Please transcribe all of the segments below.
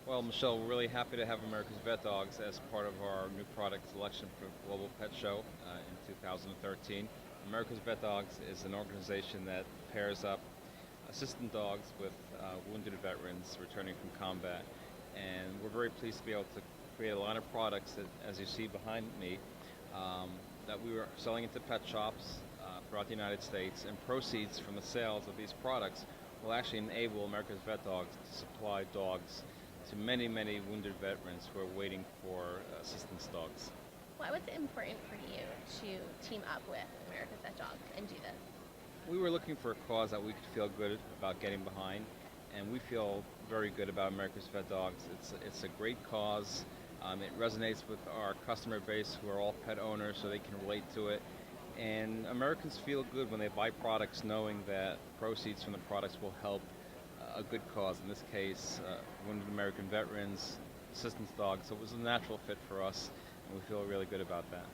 Well, Michelle, we're really happy to have America's Vet Dogs as part of our new product selection for Global Pet Show in 2013. America's Vet Dogs is an organization that pairs up assistant dogs with wounded veterans returning from combat. And we're very pleased to be able to create a line of products that, as you see behind me, um, that we were selling into pet shops throughout the United States. And proceeds from the sales of these products will actually enable America's Vet Dogs to supply dogs to many, many wounded veterans who are waiting for assistance dogs. Why was it important for you to team up with America's Vet Dogs and do this? We were looking for a cause that we could feel good about getting behind, and we feel very good about America's Vet Dogs. It's a great cause. It resonates with our customer base who are all pet owners, so they can relate to it. And Americans feel good when they buy products knowing that proceeds from the products will help a good cause. In this case, wounded American veterans, assistance dogs. So it was a natural fit for us, and we feel really good about that.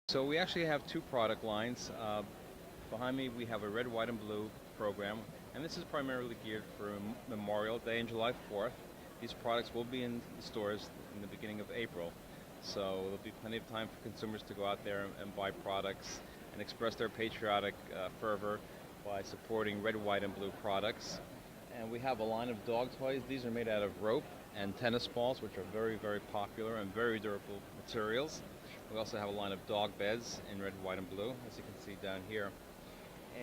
So we actually have two product lines. Behind me, we have a red, white, and blue program, and this is primarily geared for Memorial Day and July 4th. These products will be in the stores in the beginning of April, so there'll be plenty of time for consumers to go out there and buy products and express their patriotic fervor by supporting red, white, and blue products. And we have a line of dog toys. These are made out of rope and tennis balls, which are very, very popular and very durable materials. We also have a line of dog beds in red, white, and blue, as you can see down here.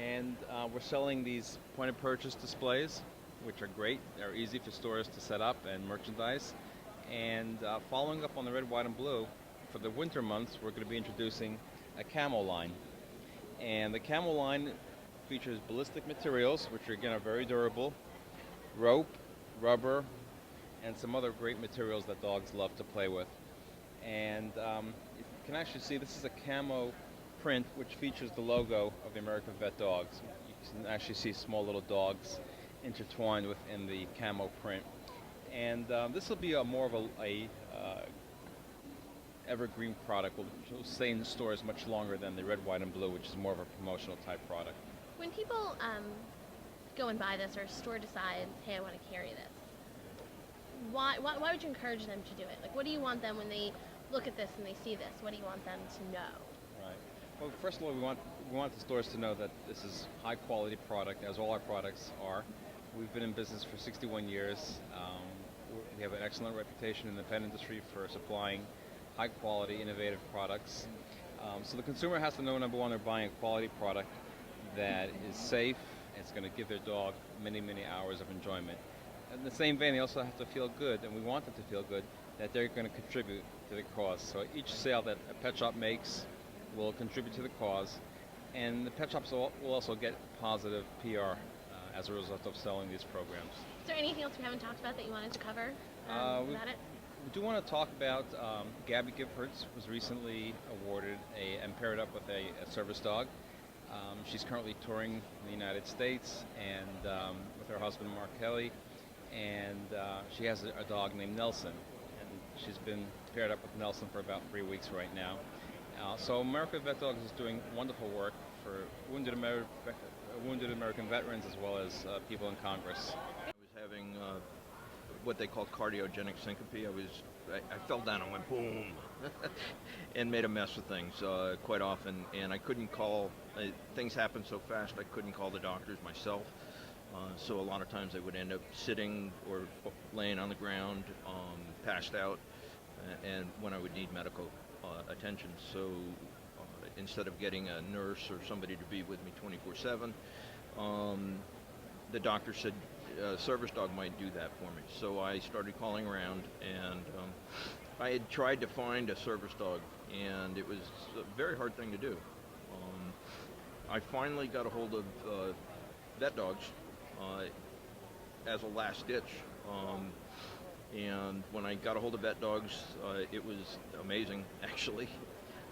And we're selling these point of purchase displays, which are great. They're easy for stores to set up and merchandise. And following up on the red, white, and blue, for the winter months, we're going to be introducing a camo line. And the camo line features ballistic materials, which are again are very durable, rope, rubber, and some other great materials that dogs love to play with. And you can actually see this is a camo print which features the logo of the American Vet Dogs. You can actually see small little dogs intertwined within the camo print. And this will be more of a evergreen product. Will stay in the stores much longer than the red, white, and blue, which is more of a promotional type product. When people go and buy this, or a store decides, hey, I want to carry this, why would you encourage them to do it? Like, what do you want them when they look at this and they see this? What do you want them to know? Right. Well, first of all, we want the stores to know that this is high quality product, as all our products are. We've been in business for 61 years. We have an excellent reputation in the pet industry for supplying high quality, innovative products. So the consumer has to know, number one, they're buying a quality product that is safe. It's going to give their dog many, many hours of enjoyment. In the same vein, they also have to feel good, and we want them to feel good, that they're going to contribute to the cause. So each sale that a pet shop makes will contribute to the cause, and the pet shops will also get positive PR as a result of selling these programs. Is there anything else we haven't talked about that you wanted to cover about it? We do want to talk about Gabby Giffords was recently awarded and paired up with a service dog. She's currently touring in the United States and with her husband Mark Kelly, and she has a dog named Nelson, and she's been paired up with Nelson for about 3 weeks right now. So America Vet Dogs is doing wonderful work for wounded American veterans as well as people in Congress. I was having what they call cardiogenic syncope. I fell down and went boom, and made a mess of things quite often. And I couldn't call. Things happened so fast I couldn't call the doctors myself. So a lot of times I would end up sitting or laying on the ground, passed out, and when I would need medical attention. So instead of getting a nurse or somebody to be with me 24/7, the doctor said a service dog might do that for me. So I started calling around, and I had tried to find a service dog, and it was a very hard thing to do. I finally got a hold of vet dogs as a last ditch. And when I got a hold of vet dogs, it was amazing, actually.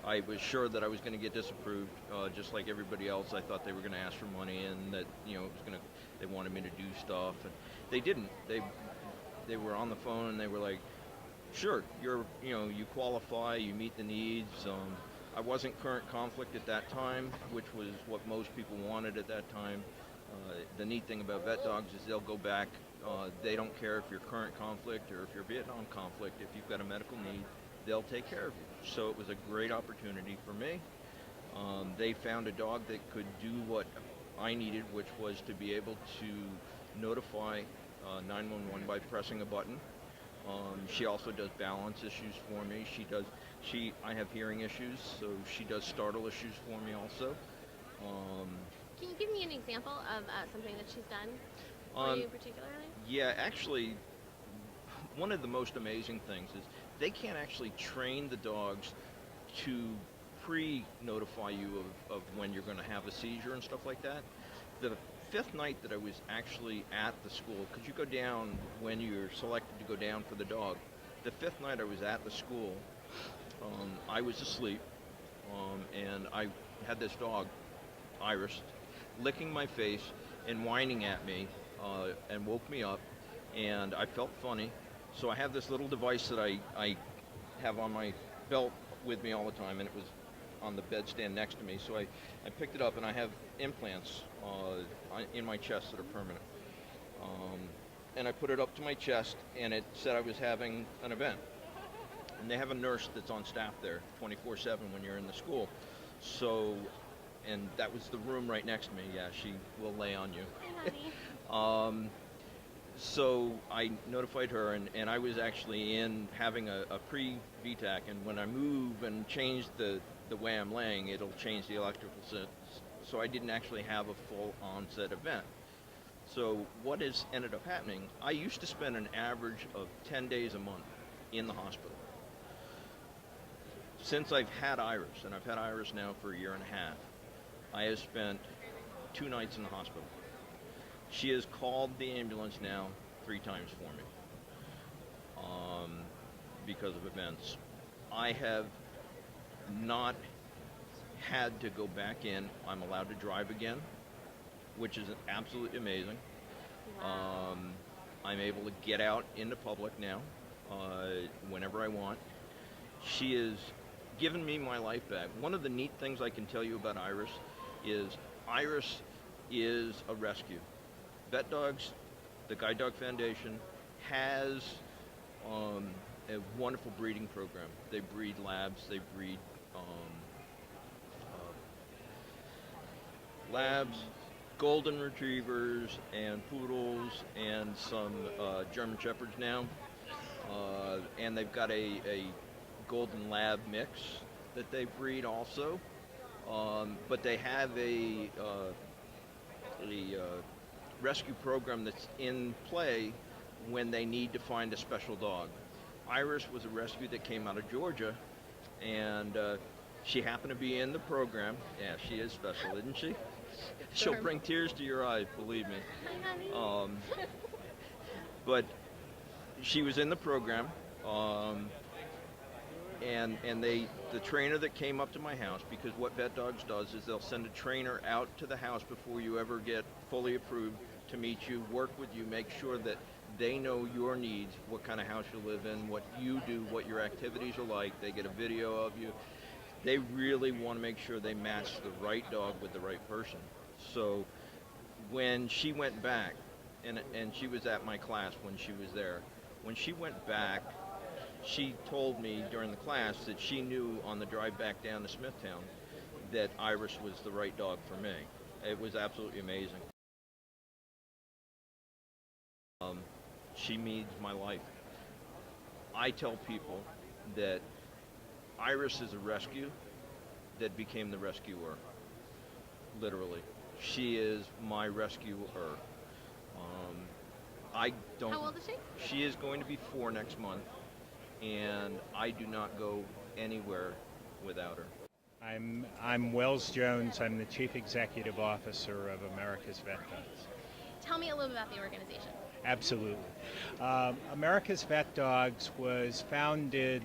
I was sure that I was going to get disapproved, just like everybody else. I thought they were going to ask for money, and that it was going to. They wanted me to do stuff, and they didn't. They were on the phone, and they were like, "Sure, you qualify, you meet the needs." I wasn't current conflict at that time, which was what most people wanted at that time. The neat thing about vet dogs is they'll go back. They don't care if you're current conflict or if you're Vietnam conflict. If you've got a medical need, they'll take care of you. So it was a great opportunity for me. They found a dog that could do what I needed, which was to be able to notify 911 by pressing a button. She also does balance issues for me. I have hearing issues, so she does startle issues for me also. Can you give me an example of something that she's done for you particularly? Yeah, actually, one of the most amazing things is they can't actually train the dogs to pre-notify you of when you're going to have a seizure and stuff like that. The fifth night that I was actually at the school, because you go down when you're selected to go down for the dog, the fifth night I was at the school, I was asleep, and I had this dog, Iris, licking my face and whining at me, and woke me up, and I felt funny. So I have this little device that I have on my belt with me all the time, and it was on the bedstand next to me. So I picked it up, and I have implants in my chest that are permanent. And I put it up to my chest, and it said I was having an event. And they have a nurse that's on staff there 24/7 when you're in the school. So, and that was the room right next to me. Yeah, she will lay on you. Hi, honey. So I notified her, and I was actually in having a pre-VTAC, and when I move and change the way I'm laying, it'll change the electrical sense. So I didn't actually have a full onset event. So what has ended up happening, I used to spend an average of 10 days a month in the hospital. Since I've had Iris, and I've had Iris now for a year and a half, I have spent 2 nights in the hospital. She has called the ambulance now 3 times for me because of events. I have not had to go back in. I'm allowed to drive again, which is absolutely amazing. Wow. I'm able to get out into public now whenever I want. She has given me my life back. One of the neat things I can tell you about Iris is a rescue. Vet Dogs, the Guide Dog Foundation, has a wonderful breeding program. They breed labs, they breed labs, golden retrievers, and poodles, and some German shepherds now. And they've got a golden lab mix that they breed also. But they have a rescue program that's in play when they need to find a special dog. Iris was a rescue that came out of Georgia, and she happened to be in the program. Yeah, she is special, isn't she? She'll bring tears to your eyes, believe me. Hi, honey. But she was in the program, and the trainer that came up to my house, because what Vet Dogs does is they'll send a trainer out to the house before you ever get fully approved to meet you, work with you, make sure that they know your needs, what kind of house you live in, what you do, what your activities are like. They get a video of you. They really want to make sure they match the right dog with the right person. So when she went back, and she was at my class when she was there, when she went back, she told me during the class that she knew on the drive back down to Smithtown that Iris was the right dog for me. It was absolutely amazing. She means my life. I tell people that Iris is a rescue that became the rescuer. Literally. She is my rescuer. I don't. How old is she? She is going to be 4 next month, and I do not go anywhere without her. I'm Wells Jones. I'm the Chief Executive Officer of America's Vet Dogs. Tell me a little bit about the organization. Absolutely. America's Vet Dogs was founded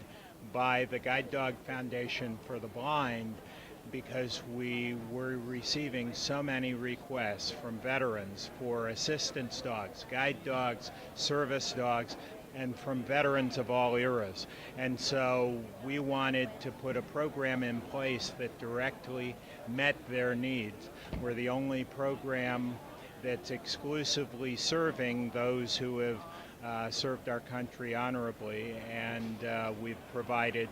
by the Guide Dog Foundation for the Blind because we were receiving so many requests from veterans for assistance dogs, guide dogs, service dogs, and from veterans of all eras. And so we wanted to put a program in place that directly met their needs. We're the only program that's exclusively serving those who have served our country honorably, and we've provided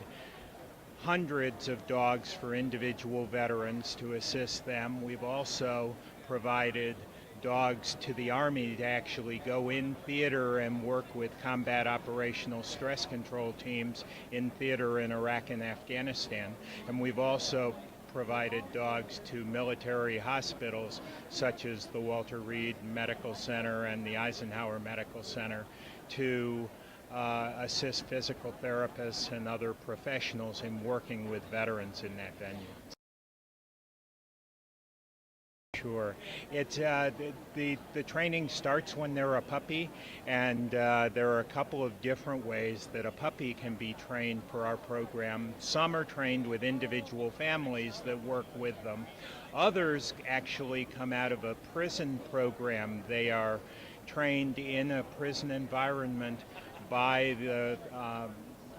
hundreds of dogs for individual veterans to assist them. We've also provided dogs to the Army to actually go in theater and work with combat operational stress control teams in theater in Iraq and Afghanistan. And we've also provided dogs to military hospitals such as the Walter Reed Medical Center and the Eisenhower Medical Center to assist physical therapists and other professionals in working with veterans in that venue. Sure. It's the training starts when they're a puppy, and there are a couple of different ways that a puppy can be trained for our program. Some are trained with individual families that work with them. Others actually come out of a prison program. They are trained in a prison environment by the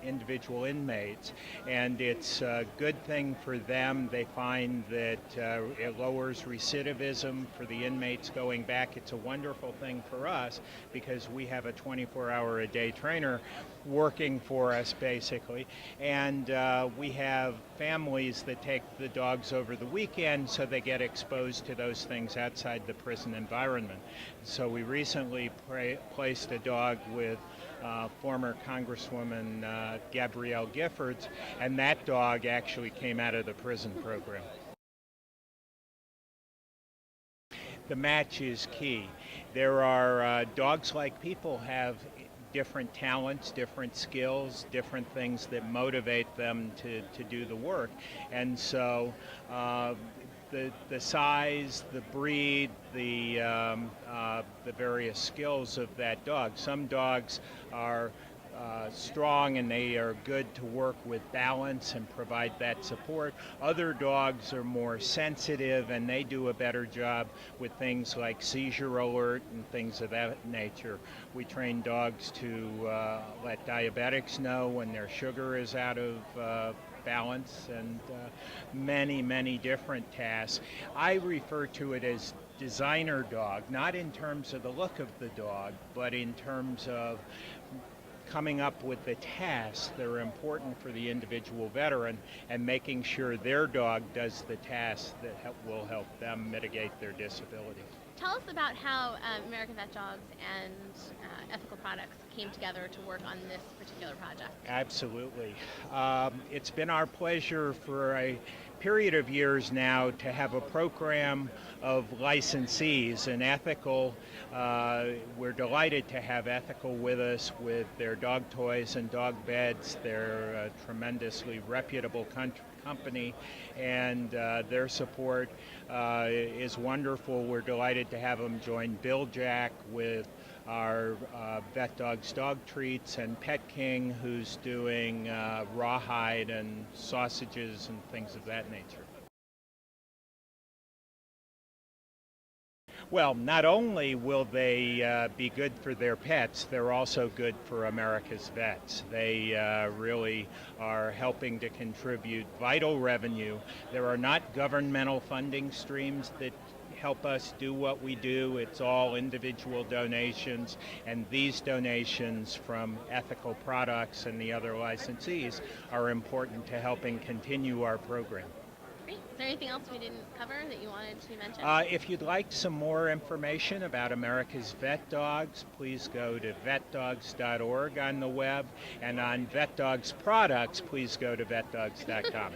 individual inmates, and it's a good thing for them. They find that it lowers recidivism for the inmates going back. It's a wonderful thing for us because we have a 24-hour-a-day trainer working for us basically, and we have families that take the dogs over the weekend so they get exposed to those things outside the prison environment. So we recently placed a dog with former Congresswoman Gabrielle Giffords, and that dog actually came out of the prison program. The match is key. There are dogs, like people, have different talents, different skills, different things that motivate them to do the work. And so the size, the breed, the various skills of that dog. Some dogs are strong and they are good to work with balance and provide that support. Other dogs are more sensitive and they do a better job with things like seizure alert and things of that nature. We train dogs to let diabetics know when their sugar is out of balance, and many different tasks. I refer to it as designer dog, not in terms of the look of the dog, but in terms of coming up with the tasks that are important for the individual veteran and making sure their dog does the tasks that will help them mitigate their disability. Tell us about how American Vet Dogs and Ethical Products came together to work on this particular project. Absolutely. It's been our pleasure for a period of years now to have a program of licensees, and Ethical, we're delighted to have Ethical with us with their dog toys and dog beds. They're a tremendously reputable company, and their support is wonderful. We're delighted to have them join Bill Jack with our Vet Dogs dog treats, and Pet King, who's doing rawhide and sausages and things of that nature. Well, not only will they be good for their pets, they're also good for America's vets. They really are helping to contribute vital revenue. There are not governmental funding streams that help us do what we do. It's all individual donations, and these donations from Ethical Products and the other licensees are important to helping continue our program. Great. Is there anything else we didn't cover that you wanted to mention? If you'd like some more information about America's Vet Dogs, please go to vetdogs.org on the web, and on Vet Dogs products, please go to vetdogs.com.